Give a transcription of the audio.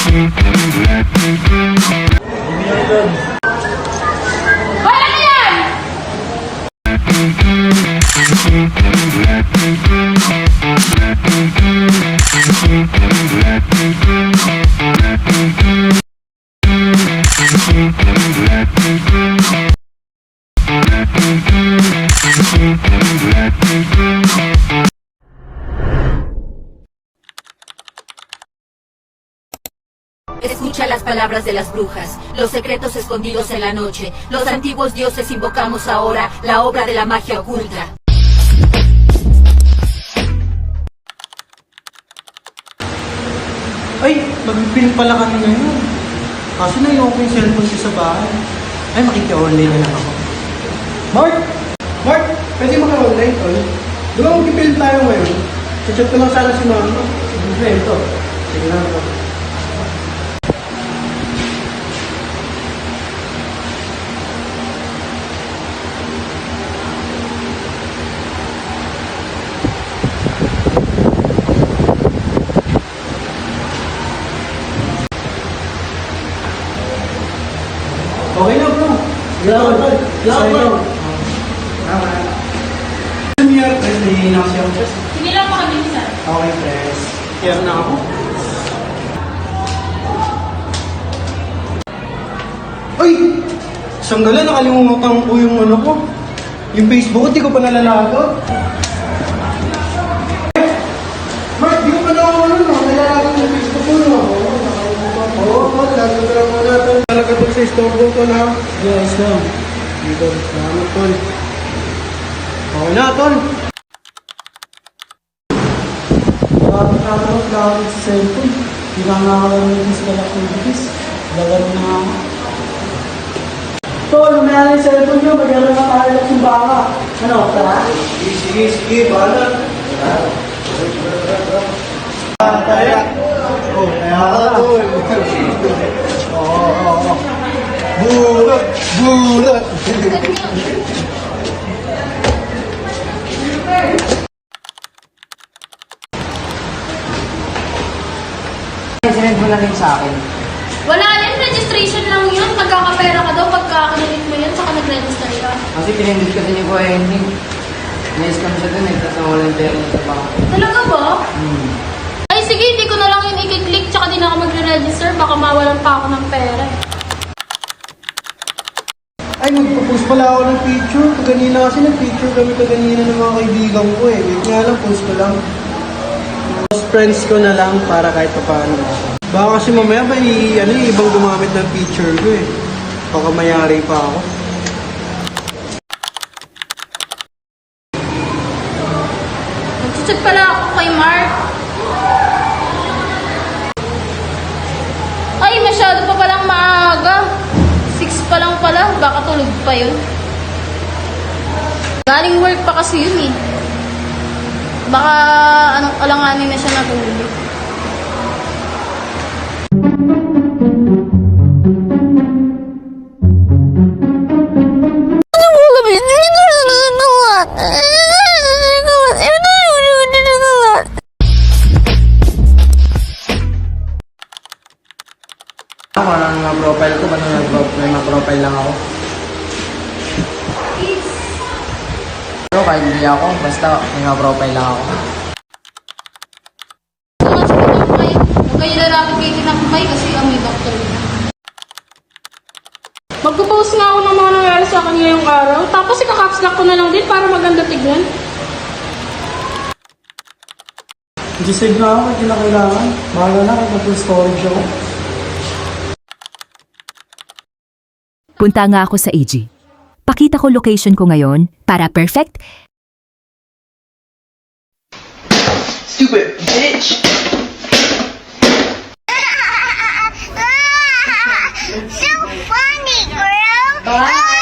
Wala na yan! Escucha las palabras de las brujas, los secretos escondidos en la noche. Los antiguos dioses invocamos ahora la obra de la magia oculta. Ay, mag-film pala kami ngayon. Kaso naiwan ko yung cellphone ko sa bahay. Ay, makiki-online na lang ako. Mark! Mark! Pwede maka-online, tol? Di ba mag-film tayo ngayon? Chat ko lang sana si Mama. Sige, ito. Sige lang ito. Okay na, bro. Salamat, tol. Salamat, bro. Senior, hindi na kasi ako, Chess. Hindi lang makabilisan. Okay, Chess. Kaya na ako. Ay! Sanggalan, nakalimutan ko yung ano ko. Yung Facebook, hindi ko pa nalalaga. Mark, di ko pa na ako nalalaga yung Facebook ko, no? Oo, nalalaga mo natin. Talaga to sa istorbo ko na. Yes, no. Dito, salamat, tol. Okay na, tol. Nakakaroon lang ako sa cellphone. Hindi na nakakaroon ng physical activities. Lagaro na nga ako. Tol, umaya yung cellphone nyo. Mag-aaral na tayo lang yung baka. Ano, tara? Sige, bahala. Kaya. Oh, kaya ka, tol. Oo. Bulat! Bulat! Sinend mo na rin sa akin. Wala yan, registration lang yun. Magkakapera ka daw pagka kinilit mo yun, saka nag-register ka. Kasi pinindot ka din yung Kuya Henry. Na-scam siya dun eh, tapos nawala yung pera niya sa baka. Talaga ba? Ay sige, hindi ko na lang yun i-click, tsaka di na ako magre-register, baka mawalan pa ako ng pera. Ay, magpo-post pala ako ng picture. Kaganina kasi nag-picture kami kaganina ng mga kaibigan ko eh. Wait nga lang, post ko lang. Post friends ko na lang para kahit pa paano. Baka kasi mamaya ba ibang gumamit ng picture ko eh. Baka mayari pa ako. Nag-chat pala ako kay Mark. Ay, masyado pa palang maaga. 6 pa lang pala, baka tulog pa yun. Galing work pa kasi yun eh. Baka alanganin na siya natulog. Ako lang mga profile ko, ba't may mga profile lang ako? Pero kahit hindi ako, basta may mga profile lang ako. Huwag kayo lalapit kayo tinakmay kasi amoy doctor na. Magpo-post nga ako ng mga nangyari sa akin ngayong araw, tapos ikakapslack ko na lang din para maganda tignan. Gisave na ako, hindi na kailangan. Bahala na, mag-full storage ako. Punta nga ako sa AG. Pakita ko location ko ngayon para perfect. Stupid bitch! So funny, girl!